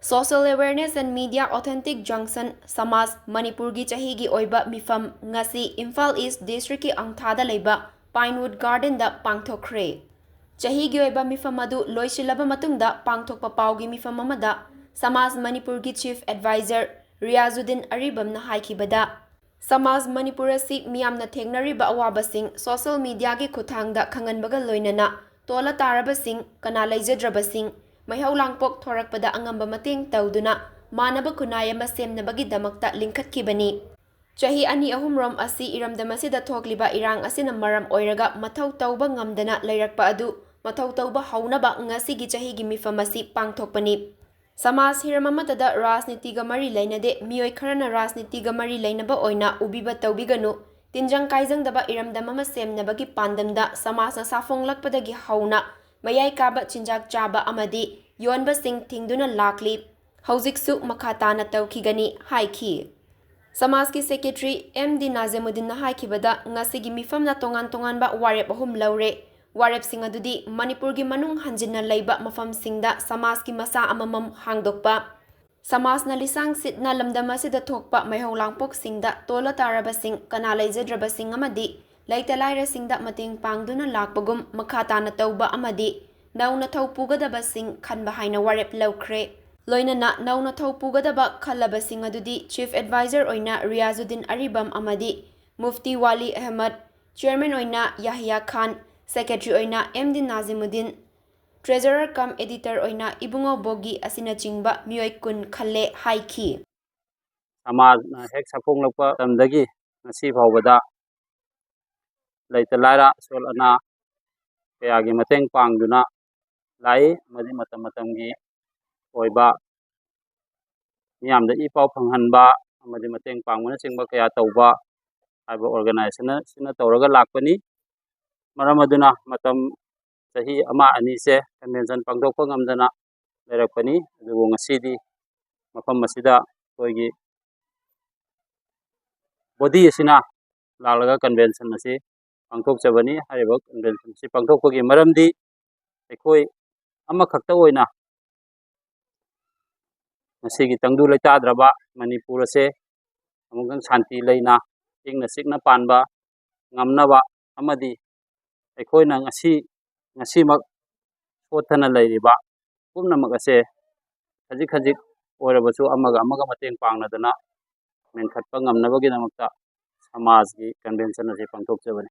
Social Awareness and Media Authentic Junction Samaj Manipurgi Chahigi Oiba Mifam Ngasi Imphal East District ki Angthada Leiba Pinewood Garden da pangthokkhre. Chahigi Oiba Mifam adu loisilaba matungda pangthokpa paugi mifam amada Samaj Manipurgi Chief Advisor Riyazuddin Aribam na haikibada. Samaj Manipur asi miyamna thengnariba awabasing social media gi khuthangda khanganbaga loinana tola tarabasing kana leijadrabasing Mayhaw langpok thorakpada angamba mateng tawduna manaba kunay ama semnabagiddamakta lingkhatkibani. Chahi ani ahumrom asi iramdamasida thokliba irang asina maram oiraga mathaw tawba ngamdana leirakpa adu mathaw tawba haunaba ngasigi chahigi mifam asi pangthokpani. Samaj hiramamadada rajnitiga mari lainade miyoi kharana rajnitiga mari lainaba oina ubiba tawbiganu tinjang kaijangdaba iramdamama semnabagi pandamda samajna safonglakpadagi hauna Mayai kaba chinjak chaba amadi yonba sing thingduna lakli haujiksu makhatana tawkhigani haiki. Samaj ki Secretary MD Nazimuddin na haikibada ngasigi mifamna tongan ba warep ahum laure warep sing adudi Manipur gi manung hanjinna leiba mafam singda Samaj ki masa amamam hangdokpa Samaj na lisang sit na lamdama sida thokpa mayhaw langpok singda tola taraba sing kana leijadraba sing amadi Laitalaira singda mating pangduna lakpagum makhatana tawba amadi nauna thaw pugadaba sing khanba haina warep lawkhre loinana nauna thaw pugadaba khallaba sing adudi Chief Advisor oina Riyazuddin Aribam amadi Mufti Wali Ahmad Chairman oina Yahya Khan Secretary oina MD Nazimuddin Treasurer cum Editor oina Ibungo Bogi asina chingba miyoi kun khalle haiki Samaj hek sapong lakpa tamdagi ngasi phawbada Laitalaira sol ana kayagi mateng pangduna lai amadi matamgi oiba miyamda ipau phanghanba amadi mateng pangmana singba kaya tawba haiba organization sina tawraga lakpani maram aduna matam chahi ama ani se convention pangthokpa ngamdana leirakpani adubu ngasidi mafam masida koigi body asina lalaga convention asi pangthokchabani hariba convention si pangthokpagi maramdi aikoi amakhatta oina masigi tangdu leitadraba Manipur ase amugang shanti leina ingna sikna panba ngamnaba amadi aikoina ngasimak sothana leiriba pumnamak ase khajik oirabasu amaga mateng pangnadana menkhatpa ngamnabagi namakta Samaj gi convention ase pangthokchabani